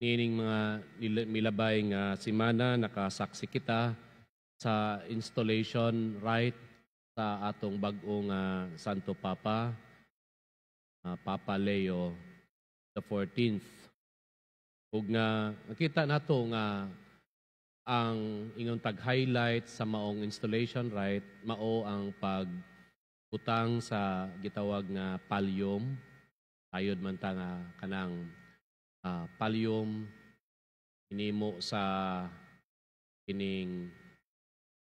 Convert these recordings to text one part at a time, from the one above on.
niining mga milabay nga simana nakasaksi kita sa installation right sa atong bag-ong Santo Papa, Papa Leo the 14th. Ug nga nakita nato nga ang ingon tag-highlight sa maong installation right mao ang pagbutang sa gitawag nga pallium. Ayod man ta nga kanang pallium inimo sa kining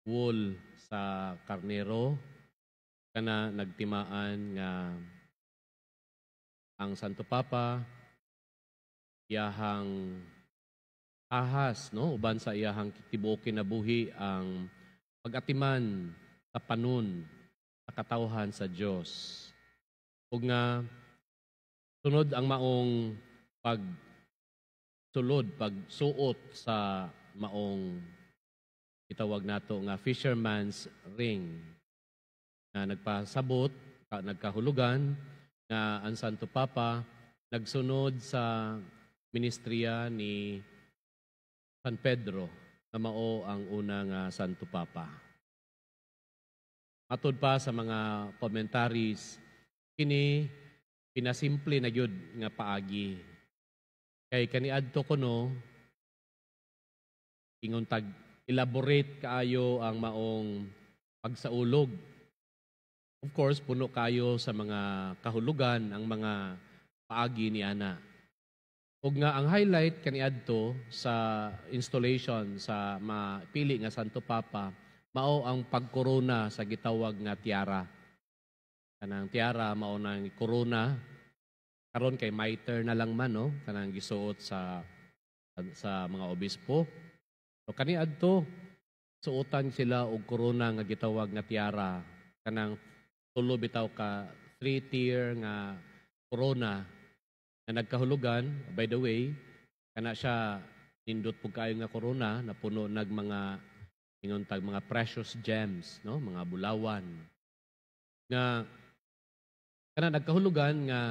wool sa karnero kana nagtimaan nga ang Santo Papa iyahang ahas no uban sa iyahang tibuok kinabuhi ang pag-atiman sa panon sa katawhan sa Dios. Ug nga sunod ang maong pagsuot sa maong itawag nato nga fisherman's ring na nagpasabot, nagkahulugan nga ang Santo Papa nagsunod sa ministriya ni San Pedro na mao ang unang Santo Papa. Matod pa sa mga commentaries, kini pinasimple na gyud nga paagi. Kay kaniadto kuno ingon tag elaborate kaayo ang maong pagsaulog. Of course, puno kayo sa mga kahulugan ang mga paagi ni ana. Ug nga ang highlight kaniadto sa installation sa mapili nga Santo Papa mao ang pagkorona sa gitawag nga tiara. Kanang tiara mao nang korona karon kay mitre na lang man no kanang gisuot sa mga obispo. So kaniadto suotan sila og korona nga gitawag nga tiara kanang tulo bitaw ka 3-tier nga korona na nagkahulugan. By the way, kana siya nindot pug kayo nga korona na puno nag mga ingon tag mga precious gems no mga bulawan nga kana nagkahulugan nga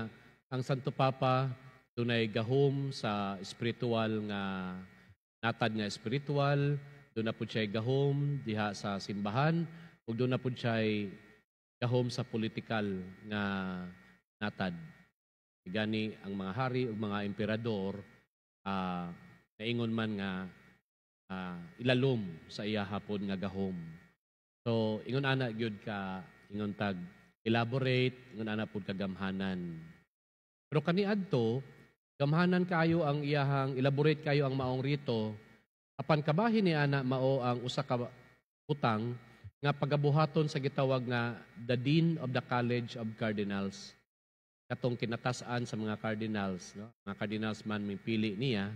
ang Santo Papa dunay gahom sa spiritual nga natad nga spiritual, doon na po siya gahom diha sa simbahan, ug doon na po siya gahom sa political nga natad. Gani ang mga hari ug mga emperador naingon man nga ilalom sa iya hapon nga gahom. So ingon ana gyud ka ingon tag elaborate, ingon ana pud kagamhanan. Pero kaniadto gamhanan kayo ang iyahang elaborate kayo ang maong rito apan kabahin ni ana mao ang usa ka utang nga pagabuhaton sa gitawag nga the Dean of the College of Cardinals katong kinatasan sa mga cardinals no mga cardinals man mipili niya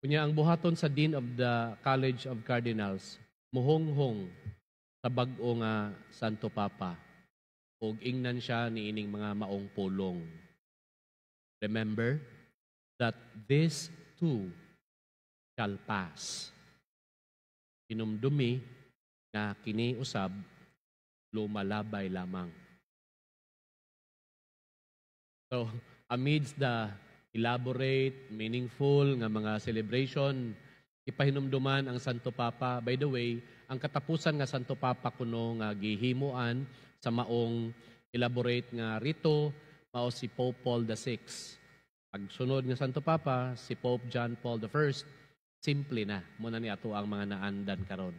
kunya ang buhaton sa Dean of the College of Cardinals muhonghong sa bag-o nga Santo Papa ug ingnan siya niining mga maong pulong. Remember that this too shall pass. Hinumdumi nga kini usab lumalabay lamang. So, amidst the elaborate, meaningful nga mga celebration, ipahinumduman ang Santo Papa. By the way, ang katapusan nga Santo Papa kuno nga gihimuan sa maong elaborate nga rito mao si Pope Paul VI. Pagsunod nga Santo Papa, si Pope John Paul I, simple na. Muna ni ato ang mga naandan karon.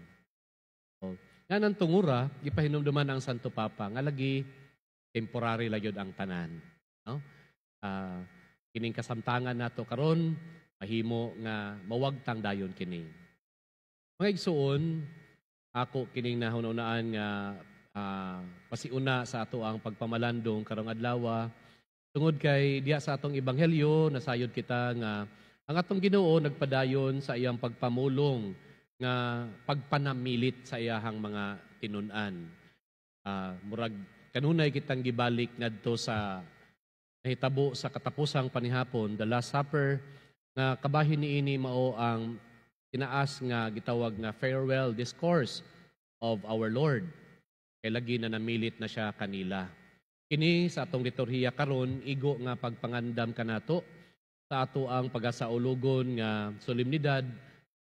So, nga nang tungura, ipahinumduman ang Santo Papa, nga lagi temporary lang yun ang tanan. No? Kining kasamtangan nato karon, mahimo nga mawagtang dayon kini. Mga igsuon, ako kining nahununaan nga pasiuna sa ato ang pagpamalandong karong adlaw tungod kay diya sa atong ebanghelyo nasayod kita nga ang atong Ginoo nagpadayon sa iyang pagpamulong nga pagpanamilit sa iyahang mga tinun-an. Murag kanunay kitang gibalik ngadto sa nahitabo sa katapusang panihapon, the Last Supper, nga kabahin niini mao ang tinaas nga gitawag nga farewell discourse of our Lord. Kay lagi na namilit na siya kanila. Kini sa atong liturhiya karon igo nga pagpangandam kanato sa ato ang pagasaulugon nga solemnidad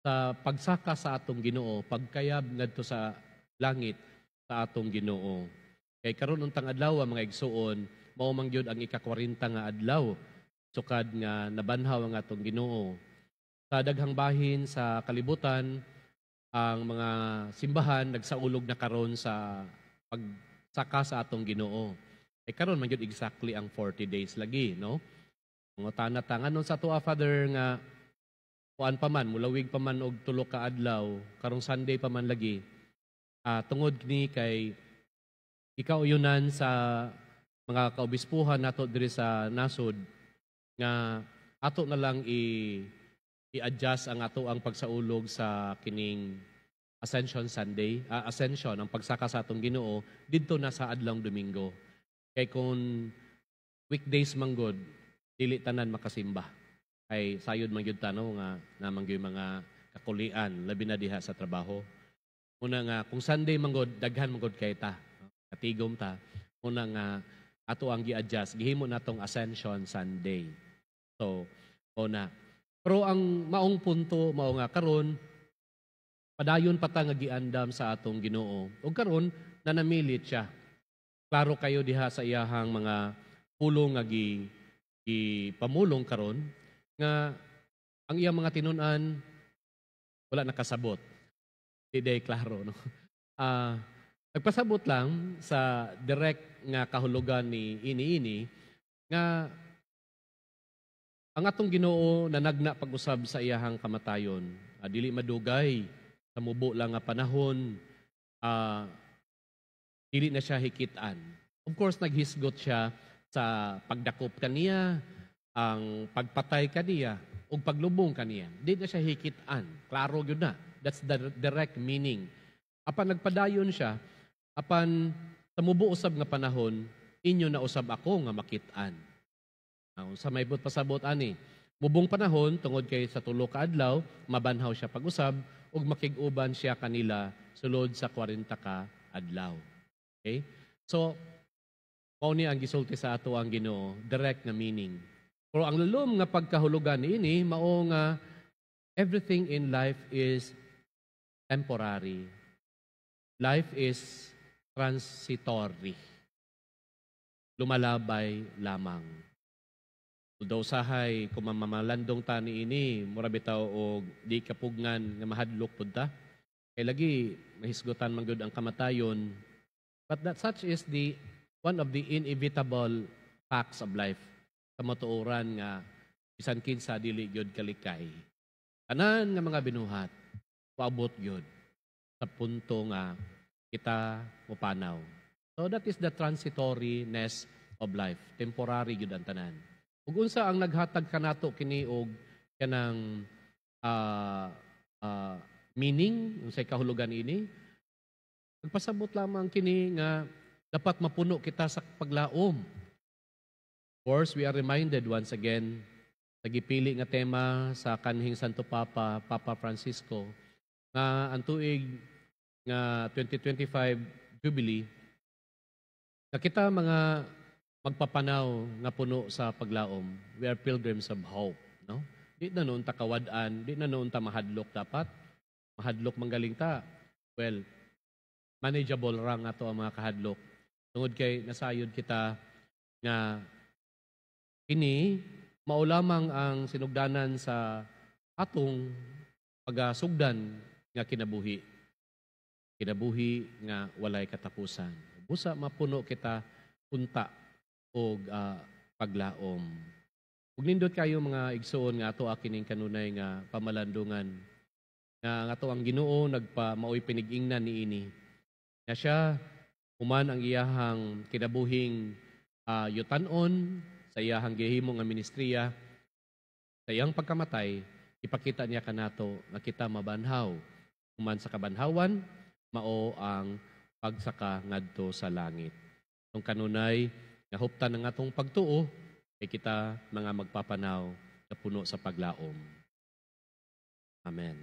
sa pagsaka sa atong Ginoo, pagkayab ngadto sa langit sa atong Ginoo. Kay karon untang adlaw mga igsuon, mao man gyud ang ika-40 nga adlaw sukad nga nabanhaw ang atong Ginoo. Sa daghang bahin sa kalibutan, ang mga simbahan nagsaulog na karon sa pagsaka sa atong Ginoo. Kay karon man gyud exactly ang 40 days lagi, no? Mga tanat-tangan sa tuwa, Father, nga kuan pa man, mulawig pa man og tulo ka adlaw, karong Sunday pa man lagi, tungod ni kay ikauyonan sa mga kaobispuhan nato diri sa nasod nga ato na lang i-adjust ang ato ang pagsaulog sa kining Ascension Sunday, Ascension, ang pagsaka sa atong Ginoo didto na sa adlawng Domingo. Kay kung weekdays manggod, dili tanan makasimba. Ay sayod man gyud tanaw nga namang gyud mga kakulian labi na diha sa trabaho. Una nga kung Sunday manggod daghan manggod kay ta. Katigom ta. Una nga ato ang gi-adjust gihimo natong Ascension Sunday. So, una. Pero ang maong punto mao nga karon padayon pa ta nga giandam sa atong Ginoo. Ug karon nanamilit siya. Klaro kayo diha sa iyahang mga pulong nga pamulong karon nga ang iyang mga tinun-an wala nakasabot. Di klaro, no? Nagpasabot lang sa direct nga kahulugan ni ini nga ang atong Ginoo nanagna pag-usab sa iyahang kamatayon. Dili madugay sa mubo lang nga panahon, dili na siya hikitan. Of course, naghisgot siya sa pagdakop kaniya, ang pagpatay kaniya, o paglubong kaniya. Di na siya hikitan. Klaro yun na. That's the direct meaning. Apan nagpadayon siya, apan sa mubo usab nga panahon, inyo na usab ako nga makitaan. Sa may pasabot ani, mubong panahon, tungod kay sa tulo ka adlaw, mabanhaw siya pag-usab, ug makig-uban siya kanila sulod sa 40 ka adlaw. Okay? So, mao ni ang gisulti sa ato ang Ginoo, direct nga meaning. Pero ang lalom nga pagkahulugan niini mao nga everything in life is temporary. Life is transitory. Lumalabay lamang. Daw sahay kung mamamalandong ta niini, mura bitaw og di kapugngan nga mahadlok pud ta. Kay lagi mahisgutan man gyud ang kamatayon. But that such is one of the inevitable facts of life. Sa matuoran nga bisan kinsa dili gyud kalikay. Tanan nga mga binuhat paabot gyud sa punto nga kita mopanaw. So that is the transitoriness of life. Temporary gyud ang tanan. Ug unsa ang naghatag kanato kini og kanang meaning unsay kahulugan ini? Nagpasabot lamang kini nga dapat mapuno kita sa paglaom. Of course, we are reminded once again sa gipili nga tema sa kanhing Santo Papa, Papa Francisco, nga ang tuig nga 2025 Jubilee, na kita mga magpapanaw nga puno sa paglaom. We are pilgrims of hope. No? Di na noon ta kawad-an, di na noon ta mahadlok dapat. Mahadlok manggaling ta. Well, manageable ra nga to ang mga kahadlok. Tungod kay nasayod kita nga ini mao lamang ang sinugdanan sa atong pagasugdan nga kinabuhi. Kinabuhi nga walay katapusan. Busa mapuno kita unta og paglaom. Ug nindot kayo mga igsoon nga ato kining kanunay nga pamalandungan nga ato ang Ginoo maoy pinigingnan niini. Na siya human ang iyahang kinabuhing yutan-on sa iyahang gihimo nga ministriya, sa iyang pagkamatay, ipakita niya kanato nga kita mabanhaw. Human sa kabanhawan, mao ang pagsaka ngadto sa langit. Kung kanunay, nga huptan ng atong pagtuo, ay kita mga magpapanaw na puno sa paglaom. Amen.